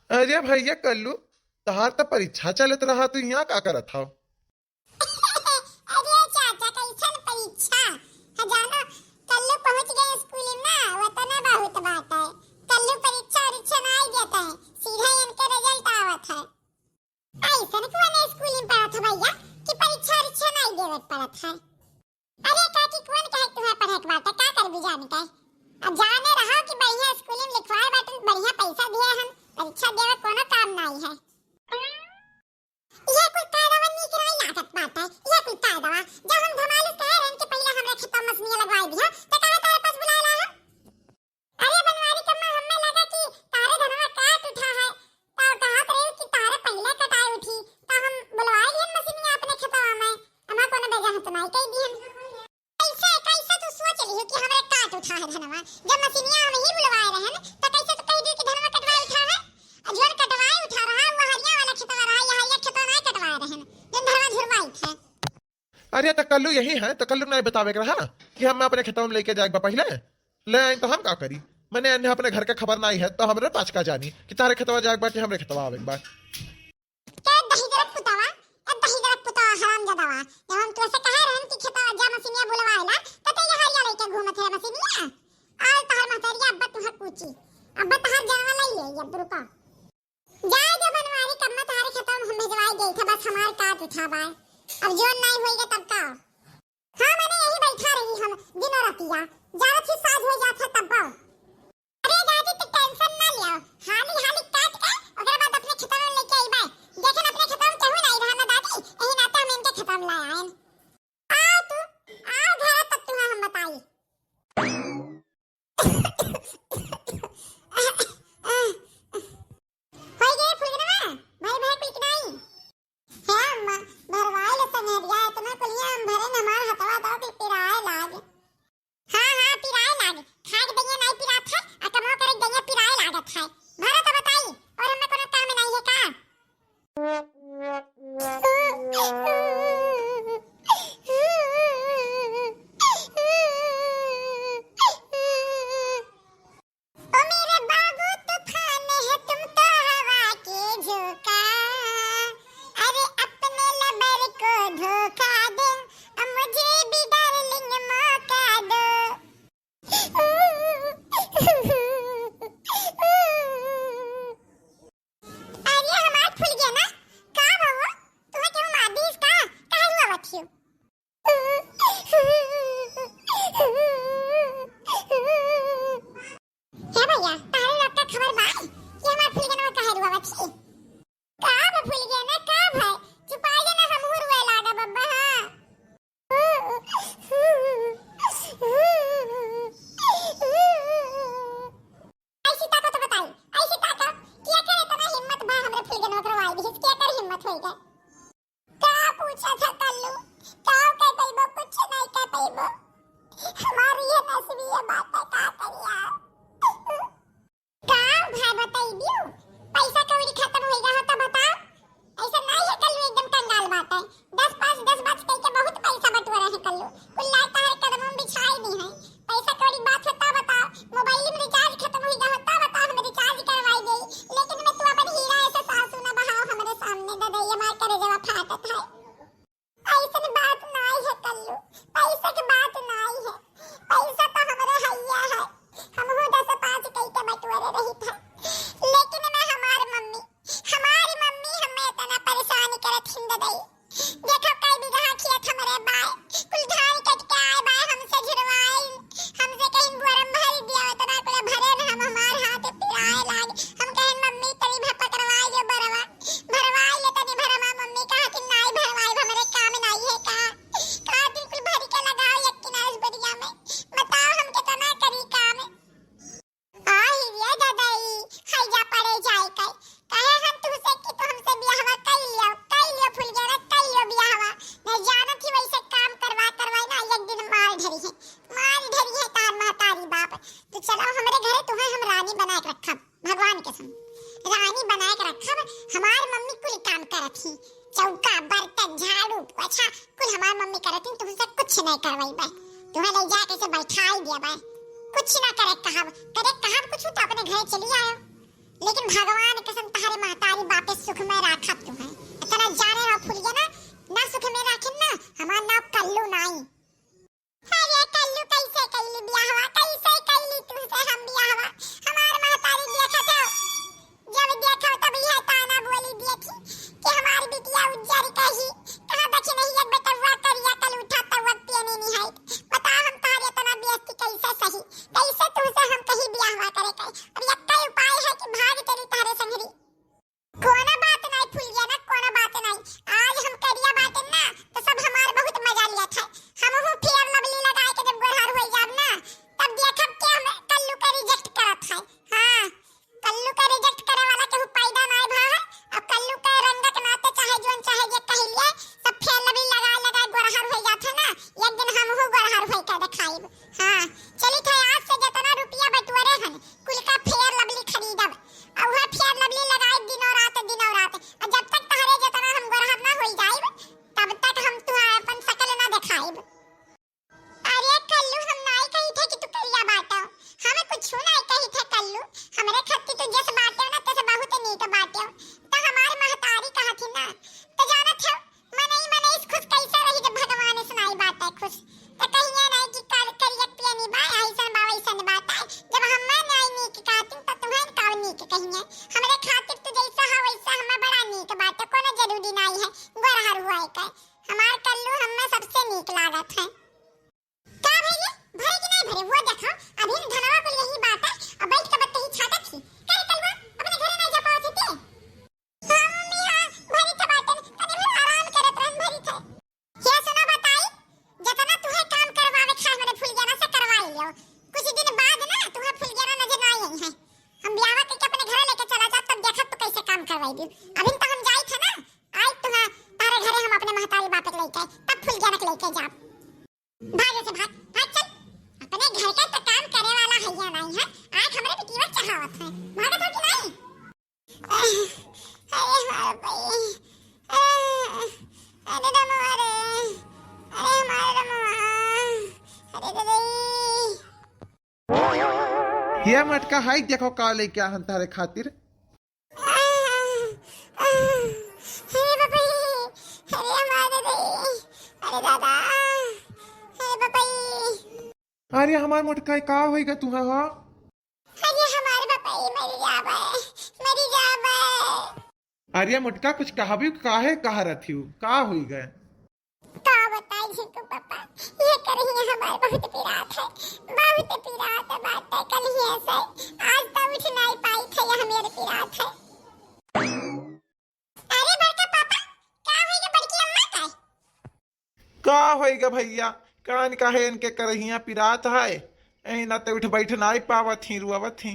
अरे भैया कल्लू, तहार तो परीक्षा चलत रहा, तू यहाँ का करत हव? अरे चाचा कैसन परीक्षा हजानो कल्लू पहुंच गए स्कूल में ना वतना बहुत बात है। कल्लू परीक्षा नहीं देता है, सीधा इनके रिजल्ट आवत है। ऐसन को ने स्कूल में पढ़ा था भैया कि परीक्षा नहीं देवे पड़त है। अरे काकी कौन कहे तुम्हें पढ़े के बात का कर भी जाने का अब जाने रहा कि बढ़िया स्कूल में लिखवाए बात बढ़िया पैसा दिए हम परीक्षा देवे कोनो काम नहीं है। ये कोई कायदा नहीं कि नहीं लागत बात है। ये कोई कायदा जब हम धमाल कह रहे हैं कि पहले हमरे खेतों में मशीन लगवाई दिया तो कहा तारे पास बुलाया हम। अरे बनवारी कम्मा हमें लगा कि तारे धनवा काट उठा है तो कहा करे कि तारे पहले कटाई उठी तो हम बुलवाई दिए मशीन अपने खेतों में हमारा कोनो बेजा तो नहीं कह दिए। कैसे कैसे तू सोच रही है कि हमरे काट उठा है धनवा जब मशीनिया हम ही बुलवाए रहे हैं तो कैसे तो कह दी कि धनवा कटवाई उठा है। जोन कटवाई उठा रहा वो हरिया वाला खेतवा रहा या हरिया खेतवा नहीं कटवाए रहे जन धनवा झुरवाई थे। अरे तो कल्लू यही है, तो कल्लू नहीं बतावे के रहा कि हम अपने खेतों में लेके जाएगा पहले ले आए तो हम का करी। मैंने अन्य अपने घर के खबर नहीं है तो हमरे पास का जानी कि तारे खेतवा जाएगा बाकी हमरे खेतवा आवे बात। क्या दहीदरत पुतावा अब दहीदरत पुतावा हरामजादावा जब हम तुझसे कह रहे हैं कि खेतवा जा मशीनिया बुलवाएला तो ये हरिया लेके घूमत है मशीनिया और तहर महतरिया अब्बा तुहर पूछी अब्बा तहर जानवा ले ये अब रुका जाए जो बनवारी कब में तारे खेतों में हम भिजवाई गई था बस हमार काट उठा बाय अब जो नहीं होएगा तब का। हां मैंने यही बैठा रही हम दिनों रातिया जरा थी साज हो जाता तब का। अरे दादी तो टेंशन ना लियो हाली हाली काट के ओकरे बाद अपने खेतों में लेके आई बाय देखें अपने खेतों में केहू नहीं रहा ना दादी यही नाते हम इनके खेतों में लाए आए। आ तू आ घर तक तू हम बताई। होई गए फुलगनवा भाई भाई पीट नहीं है अम्मा भरवाए ले संगरिया इतना कुलिया हम भरे न हमार हथवा दो कि पिराए लाग। हां पिराए लाग खाक दैया नहीं पिरा था आ कमो करे दैया पिराए लागत है भरा तो बताई और हमें कोनो काम नहीं है का। ओ मेरे बाबू तूफान है तुम तो हवा के झोंका अरे अपने लबर को धोखा दे अब मुझे भी डार्लिंग मौका दो। अरे हमार फूल गया ना का बाबू तुम्हें क्यों मार दी इसका काहे हुआ बच्चियों। है भैया तारे लोग का खबर बा कि हमार फूल गया ना काहे हुआ बच्ची का बा फूल गया ना का भाई छुपा लेना हम हुरवे लागा बब्बा। ऐसी ताकत तो बताई ऐसी ताकत क्या करे तना हिम्मत बा हमरे फूल गया करवाई दी क्या कर हिम्मत होई गए का पूछा था कल्लू का कह पैबो कुछ नहीं कह पैबो हमारी ये नसीबी ये बात है का करिया का भाई बताई दियो पैसा कौड़ी खत्म हो गया तो बताओ ऐसा नहीं है कल्लू एकदम कंगाल बात है 10 5 10 बात कह के बहुत पैसा बटोरा है कल्लू कुल लाता है कदमों में बिछाई दी है पैसा कौड़ी बात होता बताओ मोबाइल में रिचार्ज खत्म हो गया होता बताओ हम रिचार्ज करवाई गई लेकिन मैं तू अपन हीरा ऐसे सासू ना बहाओ हमारे सामने दे ये मार करे जब फाटत है ऐसा बात नहीं है कल्लू पैसा की बात नहीं है पैसा तो हमारे हैया है हम हो 10 5 कह के बटोरे रही था लेकिन मैं हमारी मम्मी हमें इतना परेशान करत हिंद दई देखो कई बिगहा खेत हमरे बाय कुल धान कट के आए बाय हमसे झुरवाई हमसे कहीं बोरम भर दिया इतना कुल भरे न हम हमार हाथ पिराए लाग हम कहें मम्मी तनी भपा करवाई जो बरवा भरवाई ले तनी भरमा मम्मी कहा कि नहीं भरवाई हमरे काम नहीं है का दिन कुल भरी के लगाओ एक किनारे बढ़िया में बताओ हम कितना करी काम आ हिरिया दादाई हाय जा पड़े जाए कहे हम तुमसे कि तो हमसे बियाहवा कर लियो फूल गया ना कर लियो बियाहवा मैं जानत ही वैसे काम करवाई ना एक दिन मार धरी है तार महतारी बाप तो चलो हमारे घरे तुम्हें हम रानी बना के रखब भगवान कसम रानी बना के रखब हमार मम्मी कुल काम करत ही चौका बर्तन झाड़ू पोछा कुल हमार मम्मी करत ही तुमसे कुछ नहीं करवाई बे तुम्हें ले जा कैसे बैठाई दिया बे कुछ ना करे कहब कुछ तो अपने घर चली आयो लेकिन भगवान कसम सुख में राखा तुम्हें इतना जाने ना फूल गया ना सुख में राखे ना हमार नाम कल्लू नहीं। अरे कल्लू कैसे कैली बियाहवा कैसे कैली तुझसे हम बियाहवा हमार महतारी देखा था जब देखा तब यह ताना बोली देखी कि हमारी बिटिया उज्जर कही कहां बची नहीं एक बेटवा करिया कल उठा तब पियनी नहीं है बता हम तारे तना बेइज्जती कैसे सही कैसे तुझसे हम कहीं बियाहवा करे कई और यक्का उपाय है कि भाग तेरी तारे संगरी कोना बात नहीं फूल गया ना कोना बात नहीं आज हम करिया बात ना तो सब हमार बहुत मजा लिया था हम हो फेर लवली लगाए के जब गोरहर हो जाब ना तब देखब के हम कल्लू का रिजेक्ट करत है। हां कल्लू का रिजेक्ट करे वाला के पैदा नहीं भा है अब कल्लू का रंगक नाते चाहे जोन चाहे जे कह लिए सब फेर लवली लगा गोरहर हो जात है ना एक दिन हम हो गोरहर होई के दिखाइब। हां चली था आज से जितना रुपया बटवरे हन कुल का फेर लवली खरीदब और वह फेर लवली लगाए दिन और रात और जब तक तहरे जितना हम गोरहर ना होई जाइब तब तक हम तुहार अपन शकल ना दिखाइब। अरे कल्लू हम नहीं कही थे कि तू करिया बाटा हमें कुछ नहीं कही थे कल्लू हमरे खत्ती तो जस बाटे ना तस बहुत नीक बाटे तो हमारी महतारी कहा थी ना तो जाना था मने इस खुश कैसे रही जब भगवान ने सुनाई बात है खुश तो कहिए नहीं कि कल करियक पियनी बा ऐसन बा वैसन बात है जब हम नहीं नीक कहती तो तुम्हें का नीक कहिए हमरे खातिर तू जैसा है वैसा हमें बड़ा नीक बात है कोनो जरूरी नहीं है गोरहर हुआ है का हमार कल्लू हमें सबसे नीक लागत है। का भैया भरे कि नहीं भरे वो देखो अभी धनवा को यही बात है अब बैठ के बत्ती छाटत थी कर कलवा अपने घरे नहीं जा पाओ थे हां मम्मी हां भरी त बात कने भी आराम करत रहन भरी थे ये सुना बताई जितना तुहे काम करवावे खास मेरे फूल जाना से करवाई लियो कुछ दिन बाद ना तुहे फूल जाना नजर ना आई है हम ब्याह करके अपने घरे लेके चला जा तब देखत तो कैसे काम करवाई दी अभी तो हम जाई थे ना आज तुहा तारे घरे हम अपने महतारी बाप के लेके तब फूल जाना के लेके जा भाग से भाग चल अपने घर का तो काम करे वाला है या नहीं है आज हमरे बेटीवा चाहत है भागत हो कि नहीं। अरे हमारा भाई अरे दमवारे अरे हमारा दमवा अरे ददई ये मटका हाई देखो का लेके आ हन तारे खातिर अरे बाबा अरे हमारा ददई अरे दादा अरे हमार मोटका का होएगा तुम्हां हो अरे हमारे बापाई मरी जाबे अरे मोटका कुछ कहबी काहे कह रही हूँ का होई गए का बताई झिको पापा ये करही हमारे बहुत पीड़ात है बात है कल ही ऐसे आज तो उठ नहीं पाई थे यह मेरे पीड़ात है। अरे बड़का पापा क्या होई बड़की अम्मा का होएगा भैया कान काहे इनके करहिया पिरात है ऐ ना ते उठ बैठ नहीं पावत ही रुआवत ही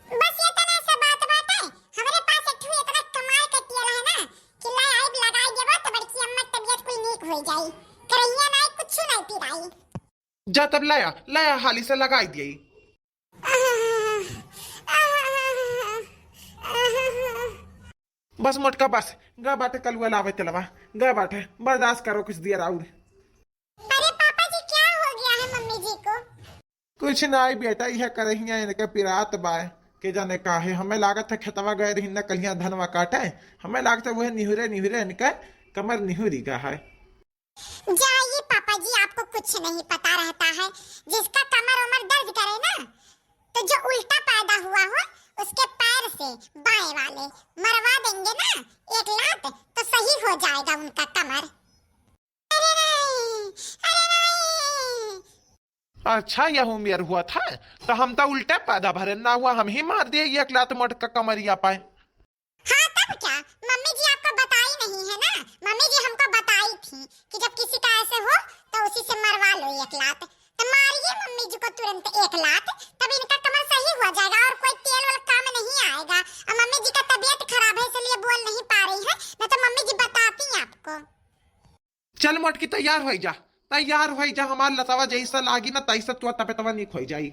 बस ये तना सा बात है हमरे पास एक इतना कमाल के तियल है ना कि लाई आइब लगाई देबो तो बड़की अम्मा तबीयत कुल नीक हो जाई करहिया नहीं कुछ नहीं पिराई जा तब लाया हाली से लगाई दिए बस मोटका बस गा बाटे कलुआ लावे तेलवा गा बाटे बर्दाश्त करो कुछ देर और अरे पापा जी क्या हो गया है मम्मी जी को कुछ नहीं बेटा यह करहिया इनके पिरात बाय के जाने का है हमें लागत है खेतवा गए रही न कलिया धनवा काटे हमें लागत है वह निहुरे इनका कमर निहुरी का है। जाइए पापा जी आपको कुछ नहीं पता रहता है जिसका कमर उमर दर्द करे ना तो जो उल्टा पैदा हुआ हो उसके पैर से बाएं वाले मरवा देंगे ना एक लात तो सही हो जाएगा उनका कमर। अरे नहीं अच्छा यह उम्र हुआ था तो हम तो उल्टा पैदा भरे ना हुआ हम ही मार दिए एक लात मोटका कमरिया पाए। हाँ तब क्या मम्मी जी आपको बताई नहीं है ना मम्मी जी हमको बताई थी कि जब किसी का ऐसे हो तो उसी से मरवा लो एक लात तो मारिए मम्मी जी को तुरंत एक लात तब इनका कमर सही हो जाएगा और कोई तेल वाला काम नहीं आएगा। और मम्मी जी का तबीयत खराब है इसलिए बोल नहीं पा रही है मैं तो मम्मी जी बताती हैं आपको। चल मोटकी तैयार हो जा हमार लतावा जैसा लागी ना तैसा तू तबेतवा निक हो जाई।